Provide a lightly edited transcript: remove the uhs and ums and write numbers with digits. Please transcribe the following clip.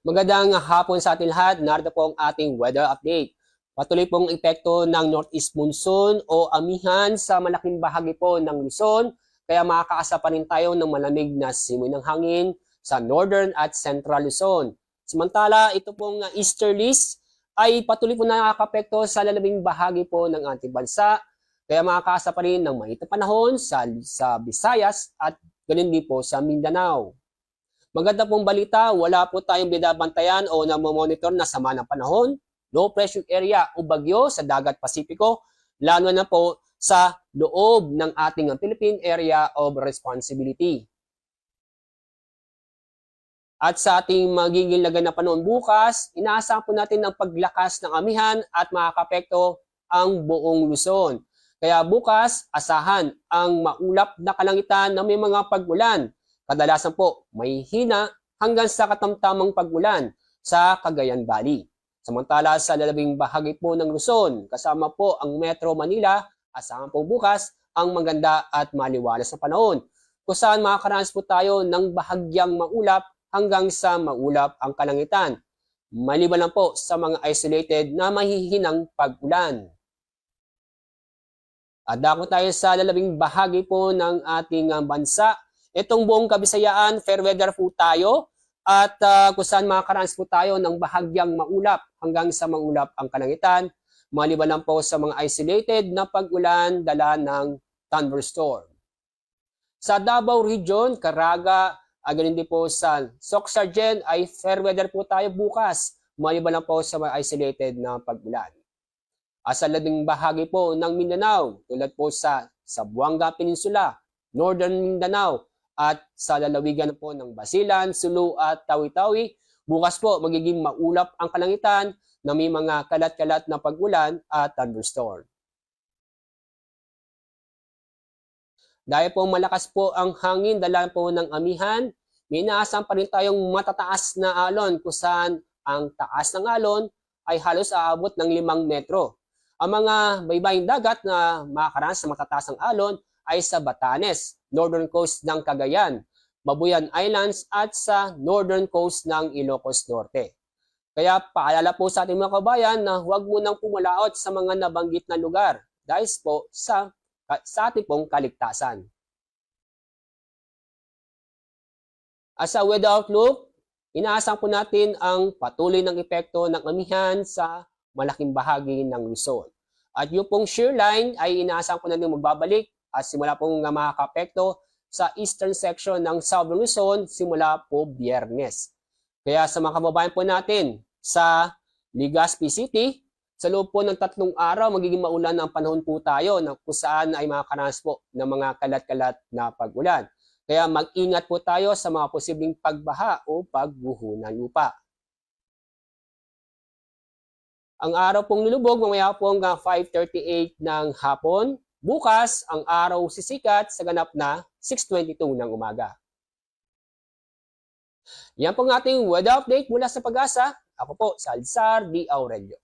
Magandang hapon sa ating lahat. Narito po ang ating weather update. Patuloy pong epekto ng northeast monsoon o amihan sa malaking bahagi po ng Luzon, kaya makakaasa pa rin tayo ng malamig na simoy ng hangin sa northern at central Luzon. Samantala, ito pong easterlies ay patuloy po nakakapekto sa lalabing bahagi po ng ating bansa, kaya makakaasa pa rin ng mainit na panahon sa Visayas at ganun din po sa Mindanao. Maganda pong balita, wala po tayong binabantayan o namomonitor na sama ng panahon, low pressure area o bagyo sa dagat Pasipiko, lalo na po sa loob ng ating Philippine Area of Responsibility. At sa ating magiging lagay na panahon bukas, inaasahan po natin ang paglakas ng amihan at makakapekto ang buong Luzon. Kaya bukas, asahan ang maulap na kalangitan na may mga pag-ulan. Kadalasan po may hina hanggang sa katamtamang pag-ulan sa Cagayan Valley. Samantala sa lalabing bahagi po ng Luzon, kasama po ang Metro Manila, asahan po bukas ang maganda at maliwalas na panahon, kung saan makakaranas po tayo ng bahagyang maulap hanggang sa maulap ang kalangitan. Maliban lang po sa mga isolated na mahihinang pag-ulan. At dako tayo sa lalabing bahagi po ng ating bansa. Itong buong Kabisayaan, fair weather po tayo at kung saan makakaranas po tayo ng bahagyang maulap hanggang sa maulap ang kalangitan. Maliban lang po sa mga isolated na pag-ulan dala ng thunderstorm. Sa Davao Region, Caraga, ganun din po sa Soc-Sargen ay fair weather po tayo bukas. Maliban lang po sa mga isolated na pag-ulan. Sa labing bahagi po ng Mindanao, tulad po sa Buanga Peninsula, Northern Mindanao, at sa lalawigan po ng Basilan, Sulu at Tawi-Tawi, bukas po magiging maulap ang kalangitan na may mga kalat-kalat na pag-ulan at thunderstorm. Dahil po malakas po ang hangin dala po ng amihan, may inaasahan pa rin tayong matataas na alon kung saan ang taas ng alon ay halos aabot ng 5 metro. Ang mga baybaying dagat na makakaranas sa matataas ng alon ay sa Batanes, northern coast ng Cagayan, Babuyan Islands at sa northern coast ng Ilocos Norte. Kaya paalala po sa ating mga kabayan na huwag munang pumalaot sa mga nabanggit na lugar dahil po sa ating pong kaligtasan. As a weather outlook, inaasahan po natin ang patuloy ng epekto ng amihan sa malaking bahagi ng Luzon. At yung pong shear line ay inaasahan po natin magbabalik at simula pong makakapekto sa eastern section ng Southern Luzon simula po Biyernes. Kaya sa mga kababayan po natin sa Legazpi City, sa loob po ng 3 araw magiging maulan ang panahon po tayo na kung saan ay makakaranas po ng mga kalat-kalat na pag-ulan. Kaya mag-ingat po tayo sa mga posibleng pagbaha o pagguho ng lupa. Ang araw pong lulubog mamaya po hanggang 5:38 ng hapon. Bukas, ang araw sisikat sa ganap na 6:22 ng umaga. Yan po ang ating weather update mula sa Pag-asa. Ako po, Salazar D. Aurelio.